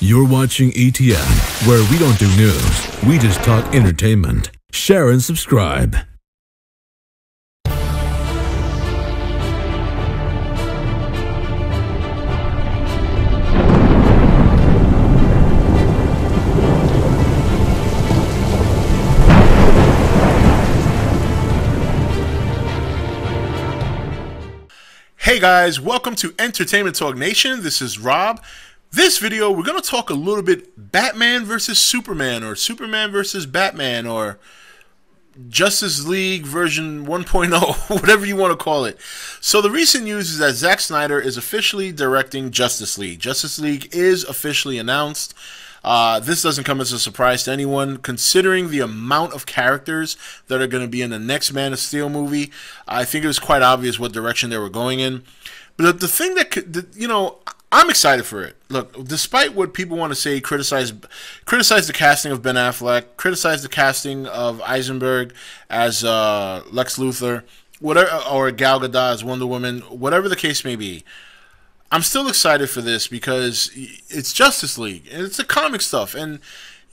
You're watching E.T.N, where we don't do news, we just talk entertainment. Share and subscribe. Hey guys, welcome to Entertainment Talk Nation. This is Rob. This video, we're going to talk a little bit Batman versus Superman, or Superman versus Batman, or Justice League version 1.0, whatever you want to call it. So the recent news is that Zack Snyder is officially directing Justice League. Justice League is officially announced. This doesn't come as a surprise to anyone, considering the amount of characters that are going to be in the next Man of Steel movie. I think it was quite obvious what direction they were going in. But the thing that, you know, I'm excited for it. Look, despite what people want to say, criticize the casting of Ben Affleck, criticize the casting of Eisenberg as Lex Luthor, whatever, or Gal Gadot as Wonder Woman, whatever the case may be. I'm still excited for this because it's Justice League and it's the comic stuff. And,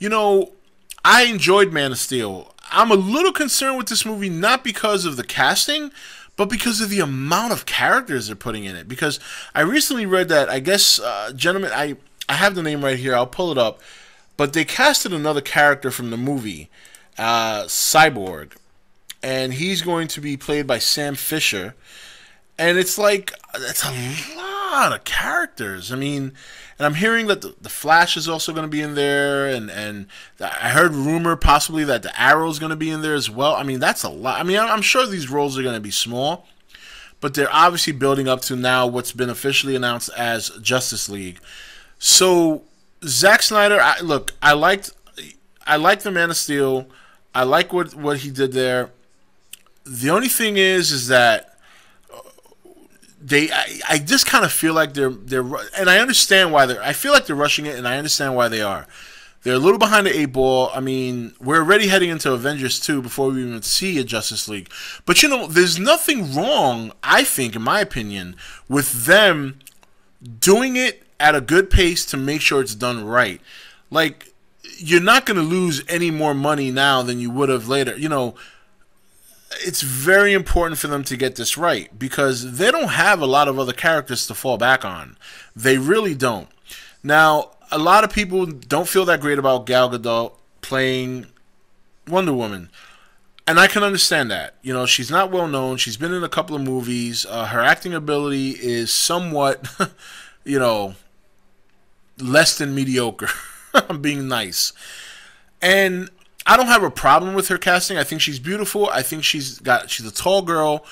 you know, I enjoyed Man of Steel. I'm a little concerned with this movie, not because of the casting, but because of the amount of characters they're putting in it. Because I recently read that, I guess, gentlemen, I have the name right here. I'll pull it up. But they casted another character from the movie, Cyborg. And he's going to be played by Sam Fisher. And it's like, it's a lot of characters. I mean, and I'm hearing that the Flash is also going to be in there, and I heard rumor possibly that the Arrow is going to be in there as well. I mean, that's a lot. I mean, I'm sure these roles are going to be small, but they're obviously building up to now what's been officially announced as Justice League. So Zack Snyder, look, I liked the Man of Steel. I like what he did there. The only thing is that I just kind of feel like they're and I understand why I feel like they're rushing it, and I understand why they are. They're a little behind the 8 ball. I mean, we're already heading into Avengers 2 before we even see a Justice League. But, you know, there's nothing wrong, I think, in my opinion, with them doing it at a good pace to make sure it's done right. Like, you're not going to lose any more money now than you would have later. You know, it's very important for them to get this right because they don't have a lot of other characters to fall back on. They really don't. Now, a lot of people don't feel that great about Gal Gadot playing Wonder Woman. And I can understand that. You know, she's not well known. She's been in a couple of movies. Her acting ability is somewhat, you know, less than mediocre. I'm being nice. And I don't have a problem with her casting. I think she's beautiful. I think she's a tall girl.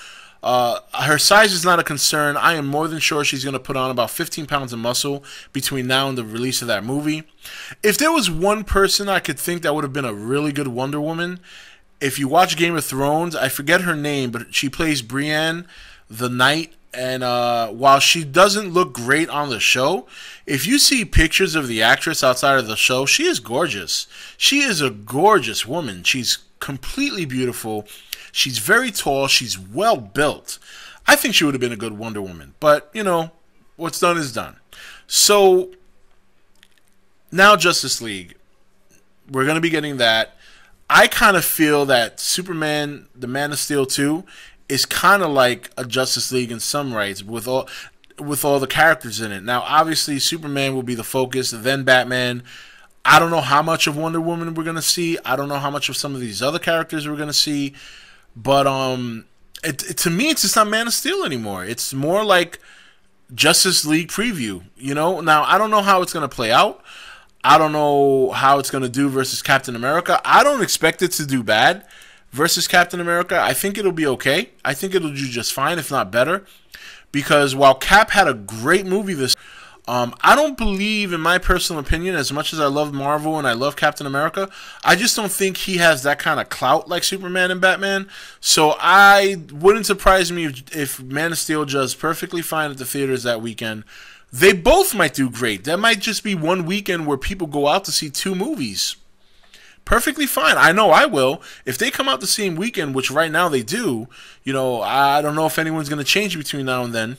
Her size is not a concern. I am more than sure she's going to put on about 15 pounds of muscle between now and the release of that movie. If there was one person I could think that would have been a really good Wonder Woman, if you watch Game of Thrones, I forget her name, but she plays Brienne the Knight. And while she doesn't look great on the show, if you see pictures of the actress outside of the show, she is gorgeous. She is a gorgeous woman. She's completely beautiful. She's very tall. She's well built. I think she would have been a good Wonder Woman. But, you know, what's done is done. So, now Justice League. We're going to be getting that. I kind of feel that Superman, the Man of Steel 2, is kind of like a Justice League in some rights with all the characters in it. Now, obviously, Superman will be the focus, then Batman. I don't know how much of Wonder Woman we're going to see. I don't know how much of some of these other characters we're going to see. But to me, it's just not Man of Steel anymore. It's more like Justice League preview, you know? Now, I don't know how it's going to play out. I don't know how it's going to do versus Captain America. I don't expect it to do bad versus Captain America. I think it'll be okay. I think it'll do just fine, if not better. Because while Cap had a great movie this I don't believe, in my personal opinion, as much as I love Marvel and I love Captain America, I just don't think he has that kind of clout like Superman and Batman. So I wouldn't surprise me if Man of Steel does perfectly fine at the theaters that weekend. They both might do great. That might just be one weekend where people go out to see 2 movies. Perfectly fine. I know I will. If they come out the same weekend, which right now they do, you know, I don't know if anyone's going to change between now and then.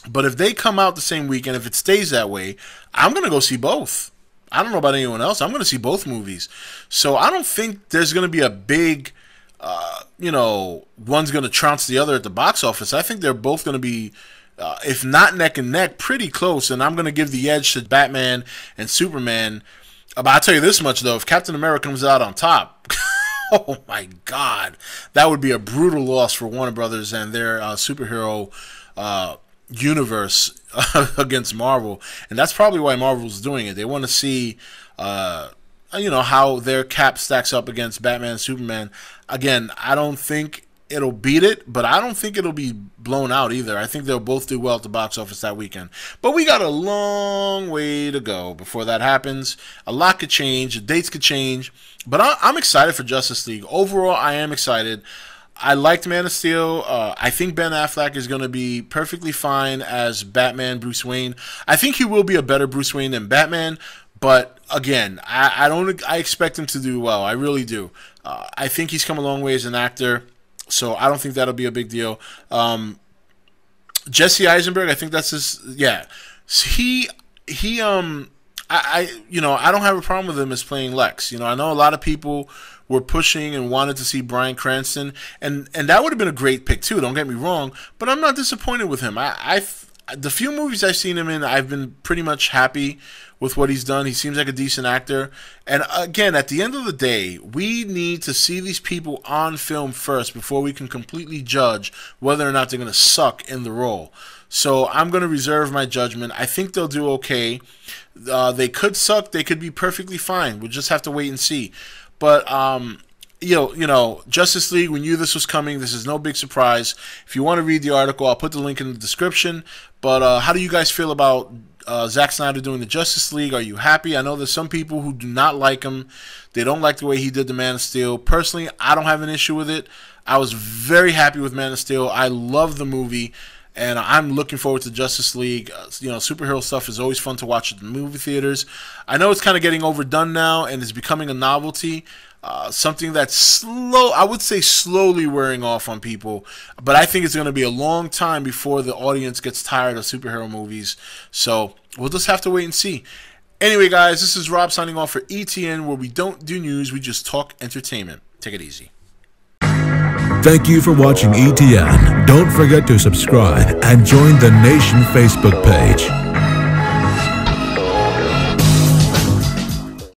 But if they come out the same weekend, if it stays that way, I'm going to go see both. I don't know about anyone else. I'm going to see both movies. So I don't think there's going to be a big, one's going to trounce the other at the box office. I think they're both going to be, if not neck and neck, pretty close. And I'm going to give the edge to Batman and Superman. But I'll tell you this much, though. If Captain America comes out on top, oh, my God. That would be a brutal loss for Warner Brothers and their superhero universe against Marvel. And that's probably why Marvel's doing it. They want to see, how their cap stacks up against Batman and Superman. Again, I don't think it'll beat it, but I don't think it'll be blown out either. I think they'll both do well at the box office that weekend. But we got a long way to go before that happens. A lot could change. The dates could change. But I'm excited for Justice League. Overall, I am excited. I liked Man of Steel. I think Ben Affleck is going to be perfectly fine as Batman, Bruce Wayne. I think he will be a better Bruce Wayne than Batman. But again, I expect him to do well. I really do. I think he's come a long way as an actor. So I don't think that'll be a big deal. Jesse Eisenberg, I think that's his. Yeah, I don't have a problem with him as playing Lex. I know a lot of people were pushing and wanted to see Bryan Cranston, and that would have been a great pick too. Don't get me wrong, but I'm not disappointed with him. The few movies I've seen him in, I've been pretty much happy with what he's done. He seems like a decent actor. And again, at the end of the day, we need to see these people on film first before we can completely judge whether or not they're going to suck in the role. So I'm going to reserve my judgment. I think they'll do okay. They could suck. They could be perfectly fine. We'll just have to wait and see. But Justice League, we knew this was coming. This is no big surprise. If you want to read the article, I'll put the link in the description. But how do you guys feel about Zack Snyder doing the Justice League? Are you happy? I know there's some people who do not like him. They don't like the way he did the Man of Steel. Personally, I don't have an issue with it. I was very happy with Man of Steel. I love the movie. And I'm looking forward to Justice League. Superhero stuff is always fun to watch at the movie theaters. I know it's kind of getting overdone now and it's becoming a novelty. Something that's I would say slowly wearing off on people. But I think it's going to be a long time before the audience gets tired of superhero movies. So we'll just have to wait and see. Anyway, guys, this is Rob signing off for E.T.N, where we don't do news, we just talk entertainment. Take it easy. Thank you for watching E.T.N. Don't forget to subscribe and join the Nation Facebook page.